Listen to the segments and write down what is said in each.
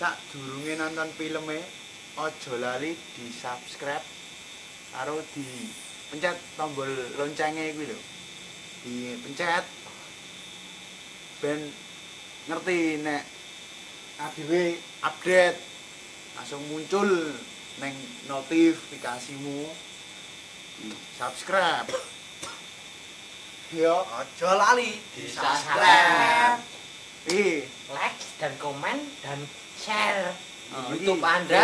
Sadurunge nonton filme ojo lali di subscribe karo di pencet tombol loncengnya kuwi lho. Dipencet ben ngerti nek adewe update langsung muncul neng notifikasimu. Di subscribe. Yo, Ojo lali di subscribe. Like dan komen dan share Oh, di YouTube iya. Anda,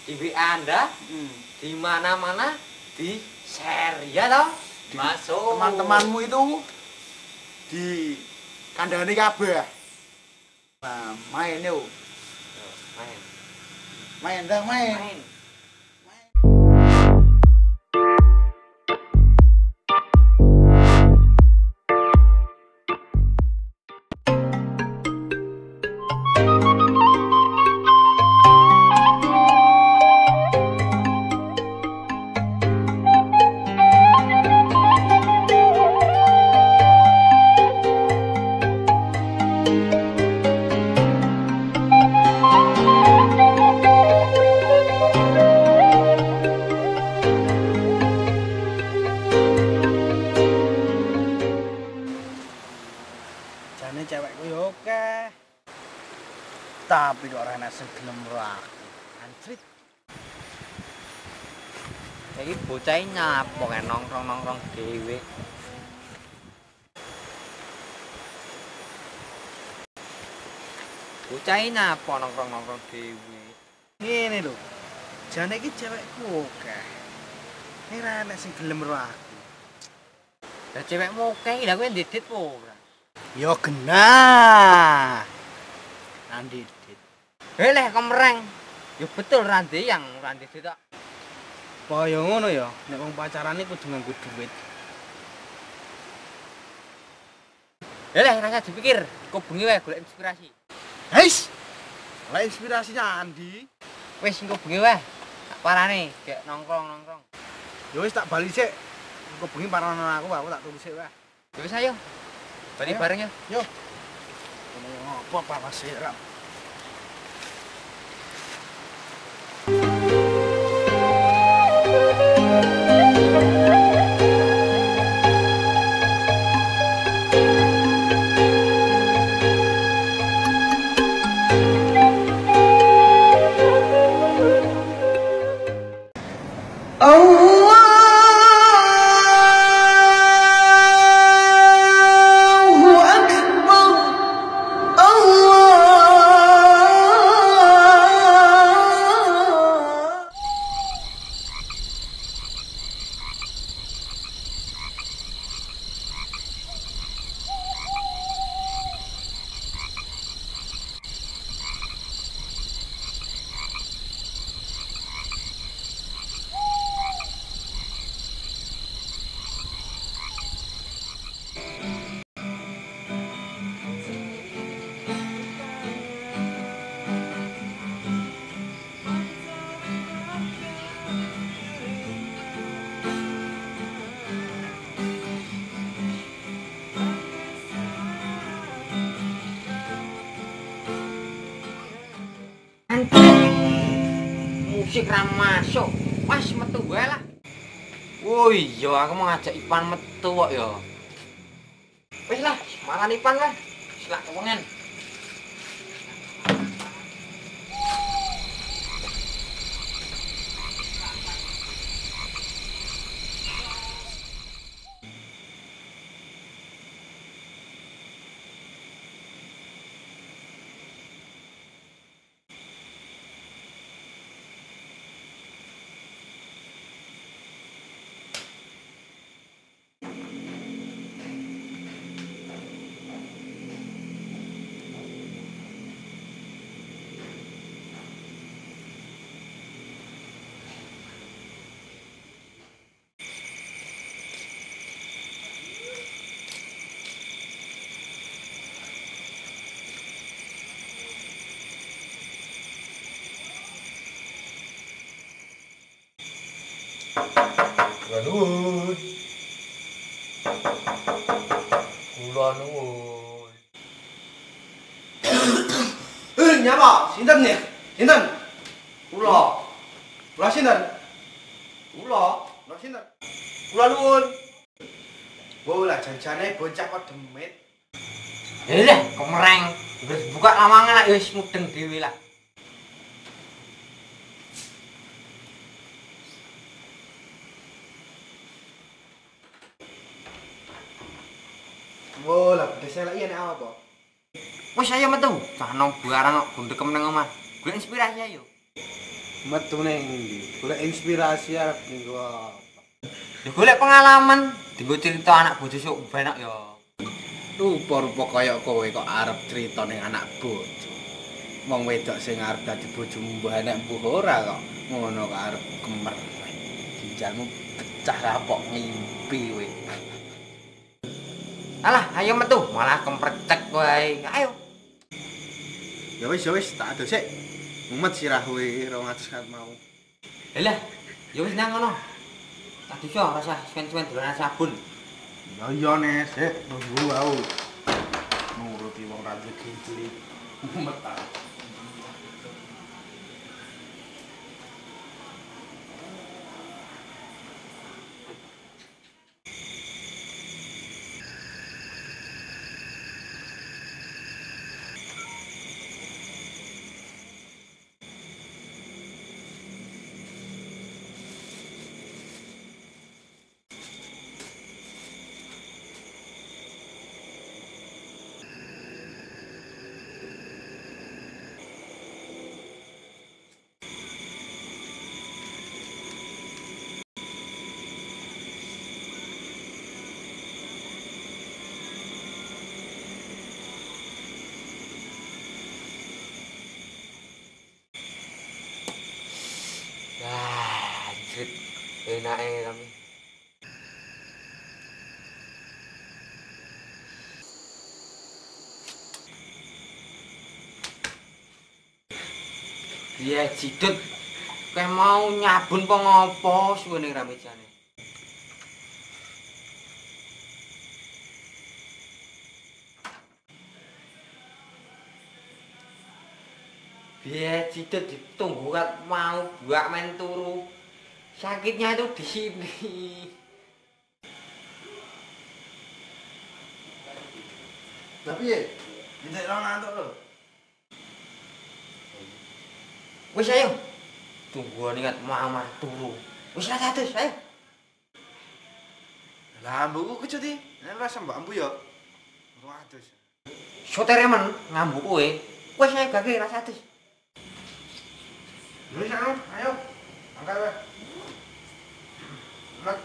di WA Anda, di mana-mana di share ya toh. Masuk. Teman-temanmu itu di kandhani kabeh. Nah, main yuk. Main. Main dah main. Main. jane cewekku yo oke. Tapi kok ora enak sing gelem karo aku. Anjrit. Iki bocah nyapo kae nongkrong-nongkrong dhewe. Bocah nyapo nongkrong-nongkrong dhewe. Ngene lho. Jane iki cewekku oke. Ning ora enak sing gelem karo aku. Lah cewekmu oke, lha kowe ndidit po ora? Yo genah. Andit. Leh kemreng. Ya betul Randi yang Randi tok. Apa yo ngono ya, nek wong pacaran iki kudu nganggo duit. Leh rasa dipikir, kok bengi wae golek inspirasi. Heis. Lah inspirasinya Andi. Wis engko bengi wae. Tak parane gek nongkrong-nongkrong. Yo wis tak bali sik. Engko bengi parane aku tak tunggu sik wae. Ya wis ayo. Bali Ayo. bareng ya. Yo. Ngopo apa sih, Ram? Musik ra masuk. Pas metu wae lah. Oh iya, aku mau ngajak Ipan metu kok ya. Wis lah, malah Ipan lah. Wis lah kewengen. Nuwun. Kula nuwun. Nyapa? Sinten nih? Sinten? Kula. Kula sinten? Kula. Kula sinten? Kula nuwun. Bola janjane bocah kok demit. Lah, kemereng. Wis buka lawangan lah wis mudeng dhewe lah. Bola desa lek yen apa? Wis ayo metu. Cah nang barang kok gundekem nang omah. Golek inspirasi ayo. Metu ning ndi? Golek inspirasi arep nggo apa? Ya golek pengalaman, dienggo cerita anak bojo sok benak ya. Rupa-rupa kaya kowe kok arep crita ning anak bojo. Wong wedok sing arep dadi bojomu mbah enek mbuh ora kok. Ngono kok arep kemer. Ginjalmu pecah rapok ngimpi kowe. Alah, ayo metu, malah kemprecek wae. Ayo. Ya wis tak adus sik. Mumet sirah kowe 200 kat mau. Lah, ya wis nang ngono. Tadi yo rasa suwen-suwen dolanan sabun. Ya iya Nes, nunggu aku. Nuruti wong ra rezeki. Mumet ta. Anjrit, enake kami. Iya, Cidut. Kayak mau nyabun apa ngopo suwene ramejane. Biar Cidut ditunggu kat mau buak main turu. Sakitnya itu di sini. Tapi ya, minta orang ngantuk lho. Wis ayo. Tunggu kat mau turu. Wis ra 100, ayo. Lah mbokku kecuti, nek rasa mbakmu ya. 200. Sotere men ngambuk kowe. Wis ayo gage ra 100. Wis ayo. Angkat wae. Nek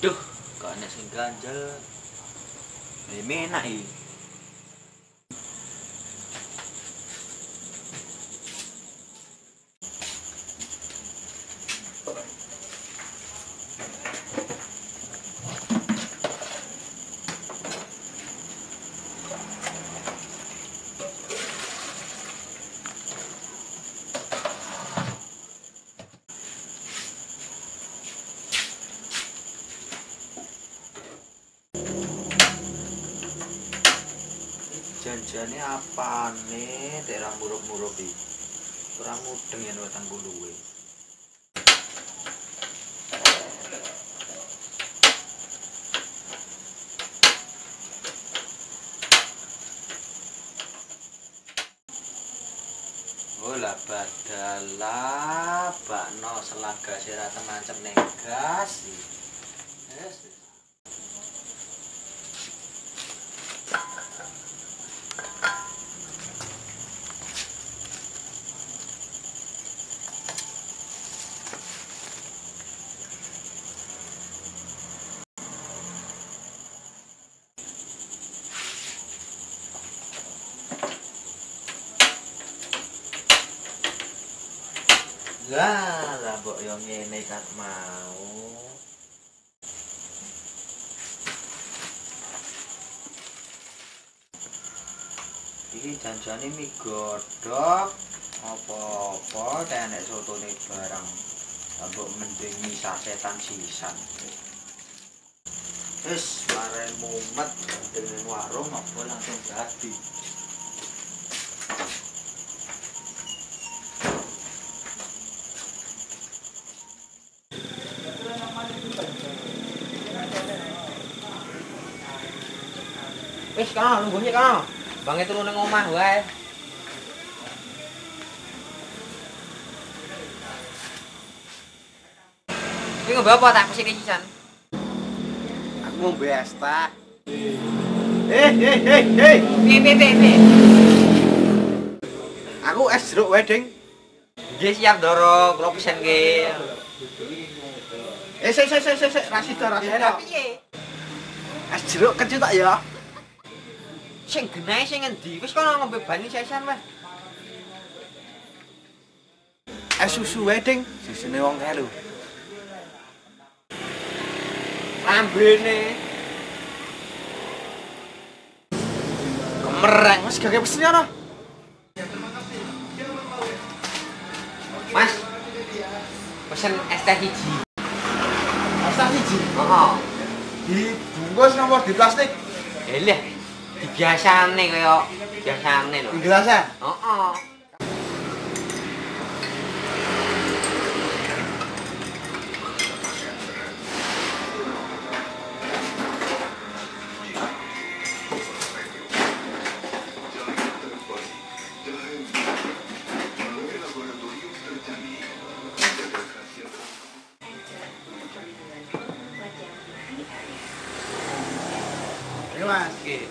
Duh, kok ana sing ganjel. Enak iki. Janjane apane daerah murup-murup iki? Ora mudeng yen weteng kuluwe. Olah badala bakno selaga sira tenancep ning gas. Yes. Lah mbok yo ngene kat mau. Iki janjane mie godhog apa-apa tenek sotone barang. Mbok mending mie sasetan sisan. Wis mare mumet dengan warung apa langsung jadi. Wis kana lungguhnya kana. Bange turu nang omah wae. Iki ngombe apa tak pesine sisan? Aku mau besta. Piye. Aku es jeruk wedding. Nggih siap Ndoro, kula pesen nggih. Sik. Rasida. Piye? Es jeruk kecil tak ya? Sing genahe sing endi? Wis kono ngombe banyu sisan wae. Es susu wedding. Sisine wong kelu. Ambene. Kemereng wis gak pesen ana. Mas. Pesen es teh hiji. Masa siji Heeh. dibungkus nomor di plastik Lah, biasane kaya biasane lho. di gelasan. Heeh. Ini Mas. Oke.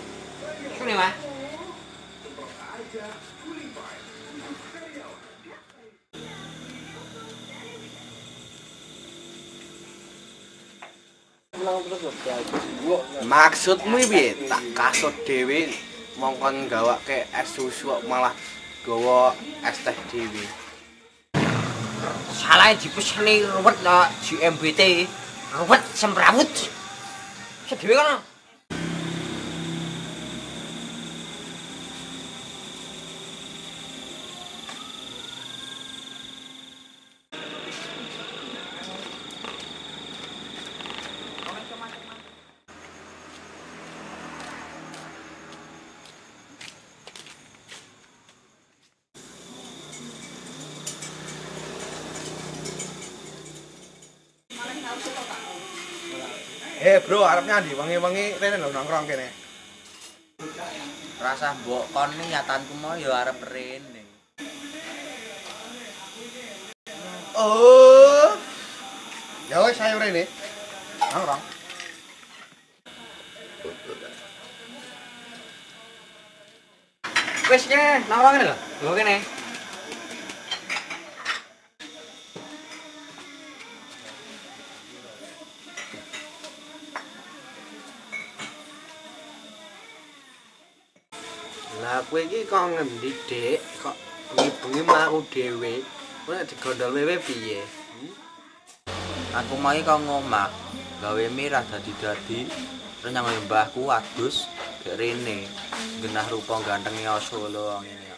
Sini, Mas. Maksudmu piye? Tak kasut dhewe mongkon gawake es susu kok malah gawa es teh dhewe. Salah dipeseni ruwet no GMBT. Ruwet semrawut. Sedhewe kono. Bro, arepnya ndi? Wengi-wengi rene lho nongkrong kene. Rasah mbok kon niatanku mau ya arep rene. Oh. Ya wis ayo rene. Nongkrong. Wis kene nongkrong kene lho. Lho kene. Lah kowe iki kok ngendi, Dik? Kok bengi-bengi mlaku dhewe? Kowe nek digondol wewe piye? Aku mau kok ngomah. Gawe mie ra dadi-dadi. Terus nyang mbahku adus gek rene. Genah rupa gantenge Solo ngene.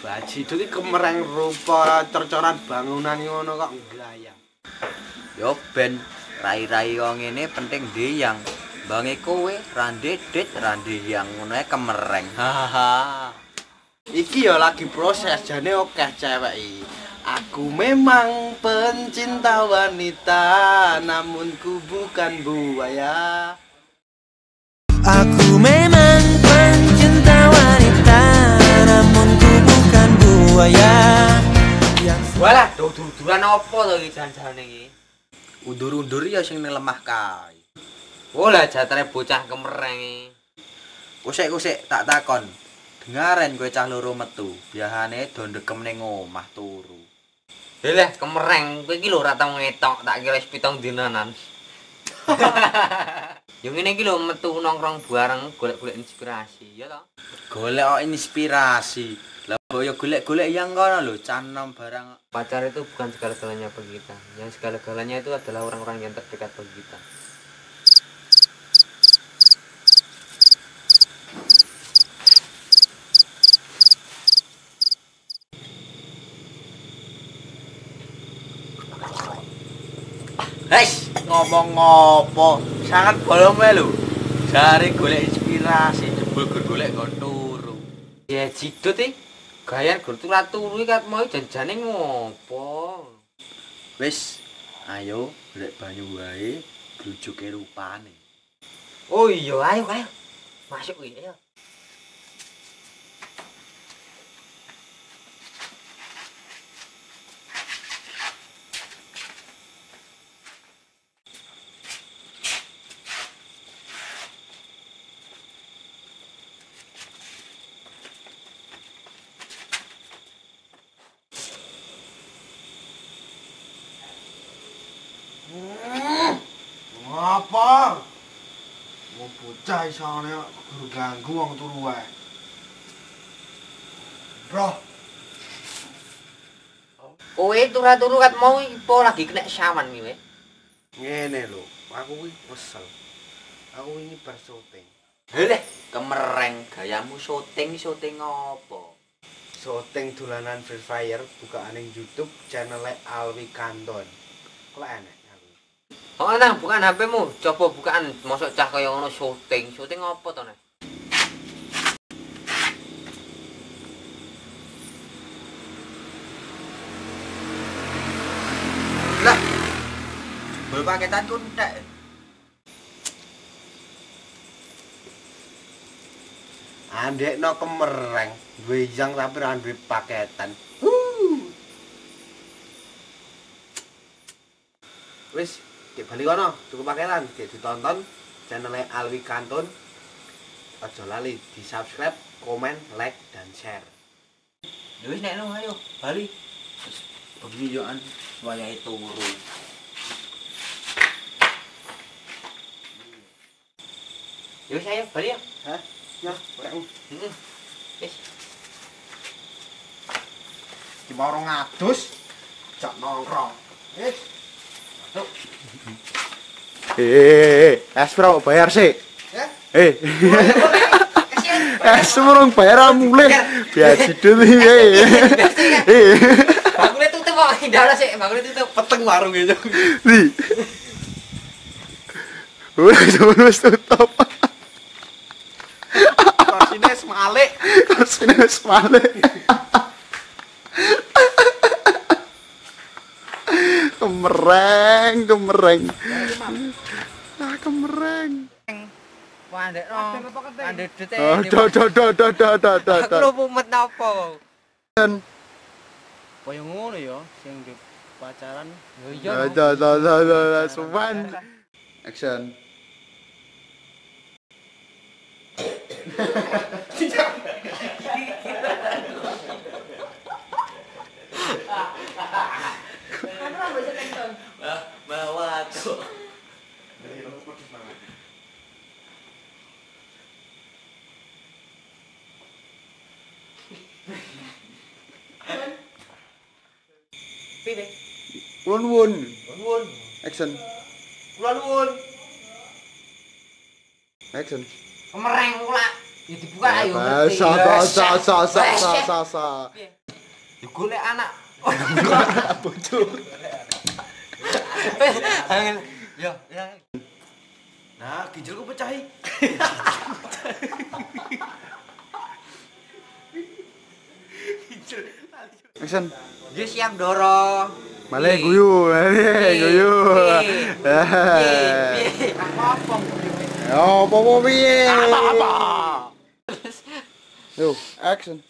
Baji iki kemereng rupa tercoran bangunan ngono kok glayang. Yo ben rai-rai wong ngene penting ndeyang. Bange kowe randedet randeyang ngono ae kemereng. Hahaha. Iki ya lagi proses jane akeh cewek iki. Aku memang pencinta wanita, namun ku bukan buaya. Aku memang pencinta wanita, namun ku bukan buaya. Walah, dur-duran apa to iki janjane iki? Undur-undur ya sing lemah kae. Oh lah jatare bocah kemereng iki. Kusik-kusik tak takon. Dengaren kowe cah loro metu, biasane do ndekem ning omah turu. Lah kemereng, kowe iki lho ora tau ngetok, tak kira wis 7 dinanan. Yo ngene iki lho metu nongkrong bareng golek-golek inspirasi, ya toh? Golek inspirasi. Lah boyo golek-golek yang kono lho, canom barang. Pacar itu bukan segala-galanya bagi kita. Yang segala-galanya itu adalah orang-orang yang terdekat bagi kita. Hei, ngomong ngopo? Sangat bolong melu. Cari golek inspirasi, jebul golek kon turu. Ya jidut iki. Gayan gur turu iki kat mau janjane ngopo? Wis, ayo golek banyu wae, grujuke rupane. Oh iya, ayo. Masuk iki ayo. Ngapa? Mau bocah isane guru ganggu wong turu wae. Bro, Kowe turu kat mau iki po lagi kena sawan iki, weh. Ngene lho, aku kuwi kesel. Aku wingi bar syuting. Leh, kemereng gayamu syuting apa? Syuting dolanan Free Fire bukaan ning YouTube channel Alwi Kanton. Kok enek aku. Oh, nang bukan HP-mu. Coba bukaan mosok cah kaya ngono syuting. Syuting apa to, Nek? Lah. Bol paketan ku entek. Andekno kemereng, duwe yang tapi ra duwe paketan. Wis, dik bali kono, cukup paketan, dik ditonton channel Alwi Kanton. Aja lali di-subscribe, komen, like dan share. Ya wis nek no ayo, bali. Bengi yo an wayahe turu. Ya wis ayo, bali ya. Hah? Ya, aku. Heeh. Wis. di warung ngadus, jak nongkrong. Es bro, bayar sih. Eh? Es semurung bayar mulai. Biar sidul iki. Bakule tutup kok, ndara sik, bakule tutup. Peteng warung itu. Di. Wis tutup. Korsine semalik. Sini wis balik. Kemereng. Ah, kemereng. Wah, ndek no. Andek dete. Oh, Aku lho mumet napa? Kaya ngono ya, sing di pacaran. Yo iya. Suwan. Action. Bawa tuh. Pide. Wun. Nuwun. Action. Kula nuwun. Action. Kemereng pula. Ya dibuka ayo. Sa. Ya golek anak. Bojo. Ya. Nah, ginjalku pecahi. Action. Dia siap dorong. Male guyu. Apa? Oh, apa piye? Apa? Yo, action.